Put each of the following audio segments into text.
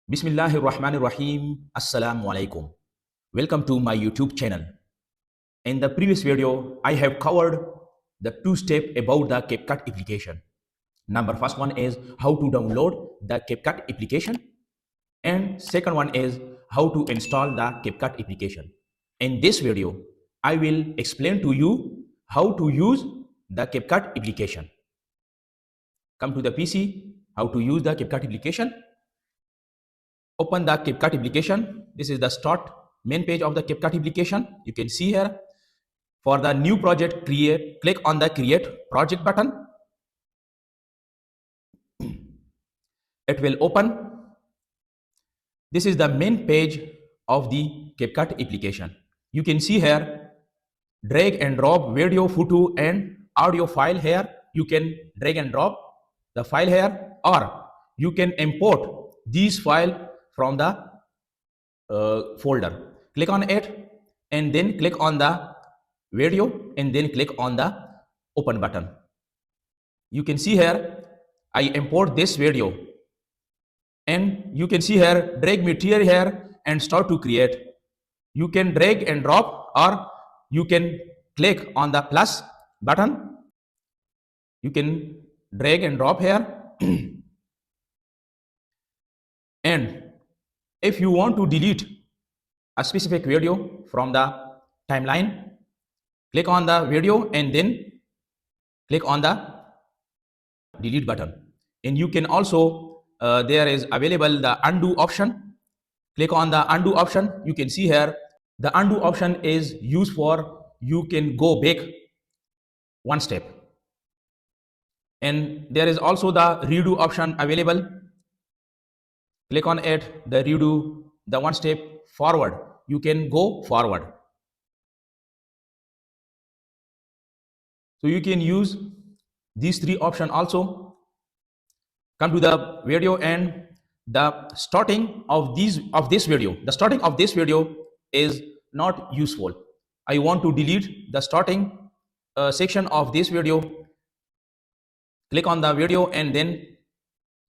Bismillahirrahmanirrahim. Assalamu alaikum. Welcome to my YouTube channel. In the previous video, I have covered the two steps about the CapCut application. First one is how to download the CapCut application, and second one is how to install the CapCut application. In this video, I will explain to you how to use the CapCut application. Come to the PC, how to use the CapCut application. Open the CapCut application. This is the start main page of the CapCut application. You can see here. For the new project, click on the create project button. It will open. This is the main page of the CapCut application. You can see here, drag and drop video, photo and audio file here. You can drag and drop the file here, or you can import these files from the folder. Click on it and then click on the video and then click on the open button. You can see here, I import this video, and you can see here, drag material here and start to create. You can drag and drop, or you can click on the plus button. You can drag and drop here. And if you want to delete a specific video from the timeline, click on the video and then click on the delete button. And you can also, there is available the undo option. Click on the undo option. You can see here, the undo option is used for, you can go back one step. And there is also the redo option available. Click on it, the redo, the one step forward. You can go forward. So you can use these three options also. Come to the video, and the starting of this video. The starting of this video is not useful. I want to delete the starting section of this video. Click on the video and then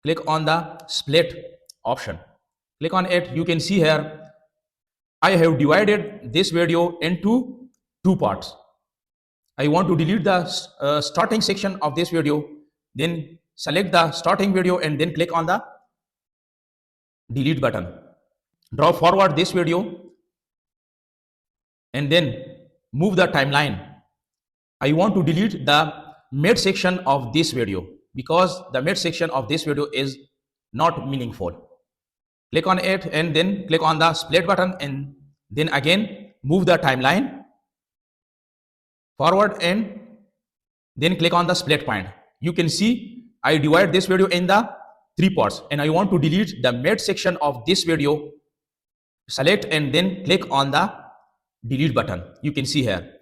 click on the split option. Click on it. You can see here, I have divided this video into two parts. I want to delete the starting section of this video. Then select the starting video and then click on the delete button. Draw forward this video and then move the timeline. I want to delete the mid section of this video because the mid section of this video is not meaningful. Click on it and then click on the split button, and then again move the timeline forward and then click on the split point. You can see I divide this video in the three parts, and I want to delete the mid section of this video. Select and then click on the delete button. You can see here,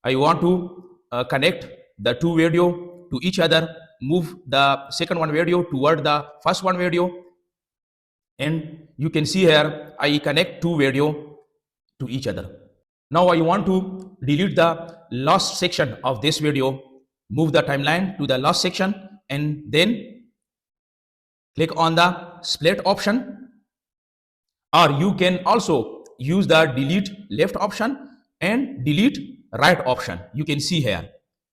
I want to connect the two video to each other. Move the second one video toward the first one video, and you can see here I connect two video to each other. Now I want to delete the last section of this video. Move the timeline to the last section and then click on the split option, or you can also use the delete left option and delete right option. You can see here.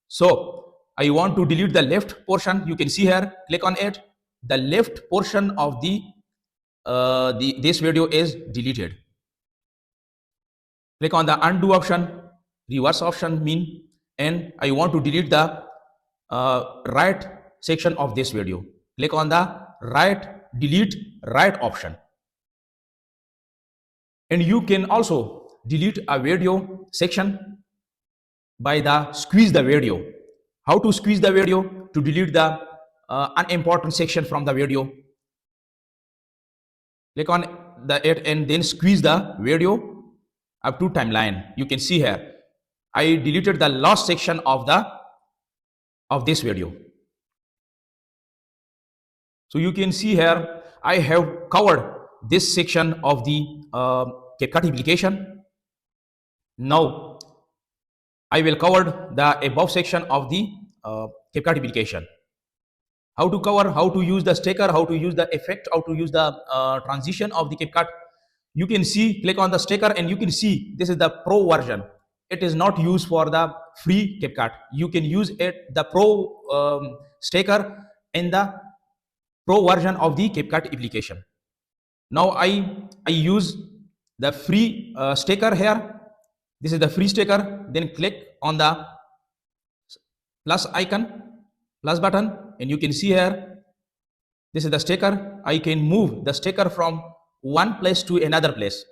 So I want to delete the left portion. You can see here, click on it. The left portion of this video is deleted. Click on the undo option, reverse option mean, and I want to delete the right section of this video. Click on the delete right option. And you can also delete a video section by the squeeze the video. How to squeeze the video? To delete the unimportant section from the video. Click on it and then squeeze the video up to timeline. You can see here, I deleted the last section of this video. So you can see here, I have covered this section of the CapCut application. Now I will cover the above section of the CapCut application. How to cover, how to use the sticker, how to use the effect, how to use the transition of the CapCut. You can see, click on the sticker and you can see this is the pro version. It is not used for the free CapCut. You can use it, the pro sticker in the pro version of the CapCut application. Now I use the free sticker here. This is the free sticker. Then click on the plus icon, plus button, and you can see here, this is the sticker. I can move the sticker from one place to another place.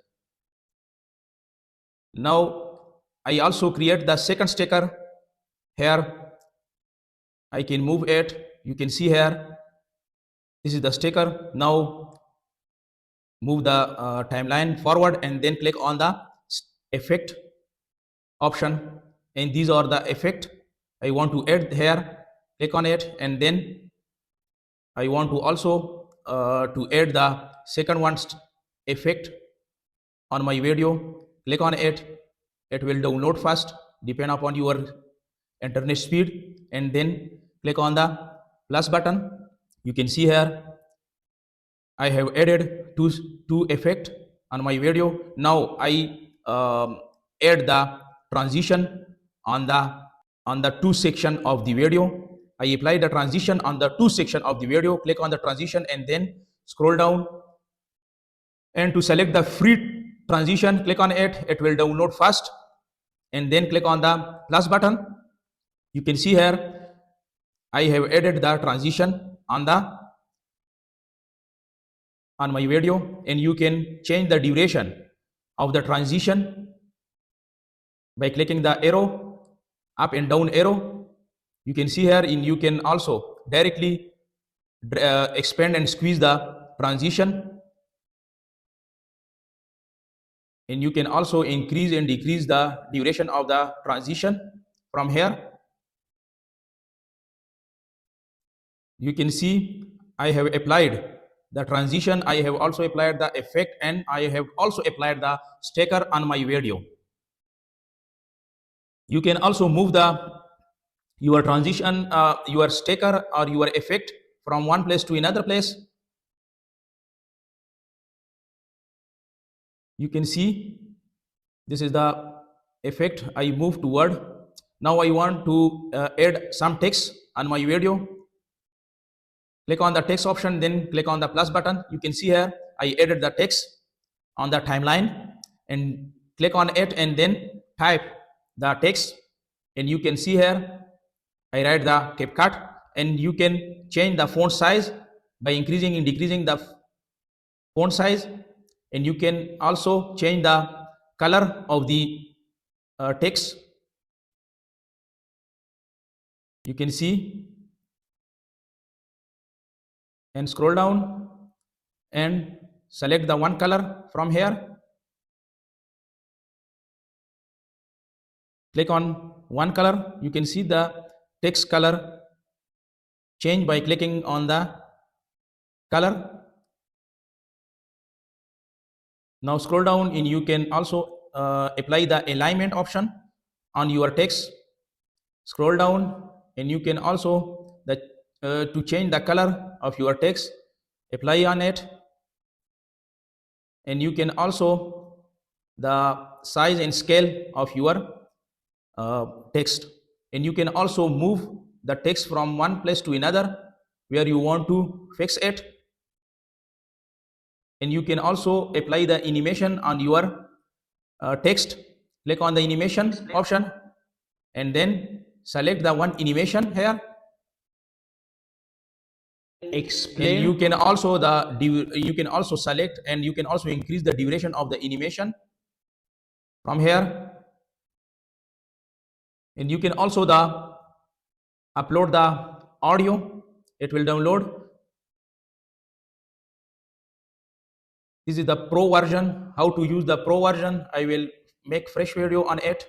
Now I also create the second sticker here. I can move it. You can see here, this is the sticker. Now move the timeline forward and then click on the effect option, and these are the effect I want to add here. Click on it, and then I want to also to add the second one effect on my video. Click on it. It will download first, depend upon your internet speed, and then click on the plus button. You can see here I have added two effect on my video. Now I add the transition on the two section of the video. I apply the transition on the two section of the video. Click on the transition and then scroll down. And to select the free transition, click on it. It will download first, and then click on the plus button. You can see here I have added the transition on my video, and you can change the duration of the transition by clicking the arrow, up and down arrow. You can see here, and you can also directly expand and squeeze the transition, and you can also increase and decrease the duration of the transition from here. You can see I have applied the transition, I have also applied the effect, and I have also applied the sticker on my video. You can also move your transition, your sticker or your effect from one place to another place. You can see this is the effect I move toward. Now I want to add some text on my video. Click on the text option, then click on the plus button. You can see here I added the text on the timeline, and click on it and then type the text, and you can see here I write the CapCut, and you can change the font size by increasing and decreasing the font size, and you can also change the color of the text. You can see, and scroll down and select the one color from here. Click on one color. You can see the text color change by clicking on the color. Now scroll down, and you can also apply the alignment option on your text. Scroll down, and you can also to change the color of your text, apply on it, and you can also the size and scale of your text, and you can also move the text from one place to another where you want to fix it, and you can also apply the animation on your text. Click on the animation option and then select the one animation here. Explain. And you can also you can also select, and you can also increase the duration of the animation from here, and you can also upload the audio. It will download. This is the pro version. How to use the pro version, I will make fresh video on it.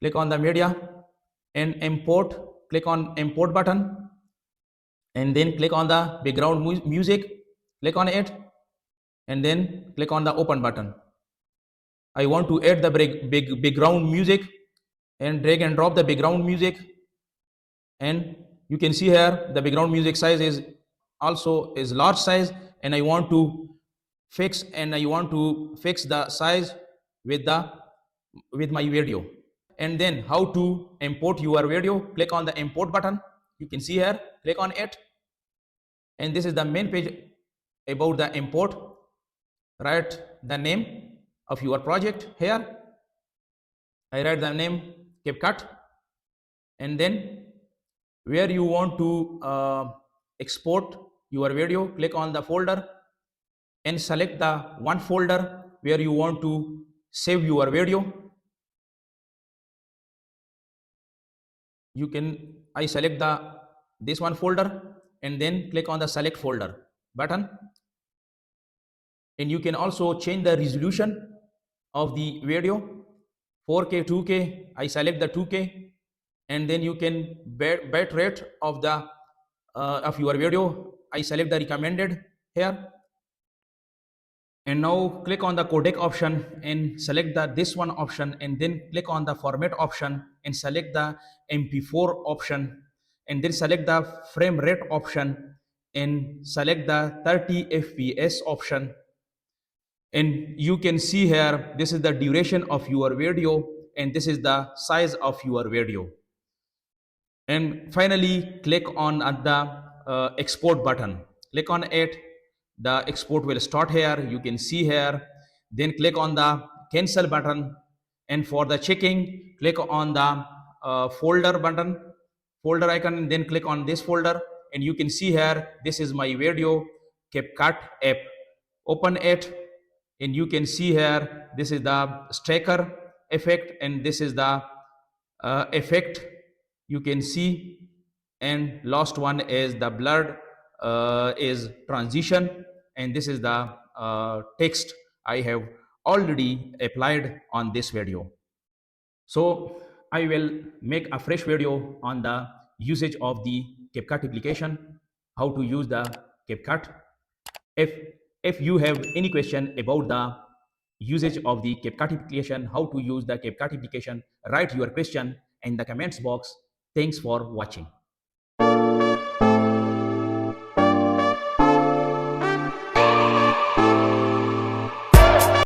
Click on the media and import. Click on import button, and then click on the background music. Click on it, and then click on the open button. I want to add the big background music, and drag and drop the background music. And you can see here the background music size is also is large size, and I want to fix the size with the with my video. And then how to import your video, click on the import button. You can see here, click on it, and this is the main page about the import. Write the name of your project here. I write the name CapCut, and then where you want to export your video, click on the folder and select the one folder where you want to save your video. You can I select the this one folder, and then click on the select folder button. And you can also change the resolution of the video, 4K, 2K. I select the 2K, and then you can bit rate of your video. I select the recommended here. And now click on the codec option and select the this one option, and then click on the format option and select the mp4 option, and then select the frame rate option and select the 30 fps option. And you can see here, this is the duration of your video, and this is the size of your video. And finally, click on the export button. Click on it. The export will start here. You can see here. Then click on the cancel button. And for the checking, click on the folder button, folder icon, and then click on this folder. And you can see here, this is my video CapCut app. Open it, and you can see here, this is the stacker effect, and this is the effect you can see. And last one is the blurred is transition, and this is the text I have already applied on this video. So I will make a fresh video on the usage of the CapCut application, how to use the CapCut. if if you have any question about the usage of the CapCut application, how to use the CapCut application, write your question in the comments box. Thanks for watching.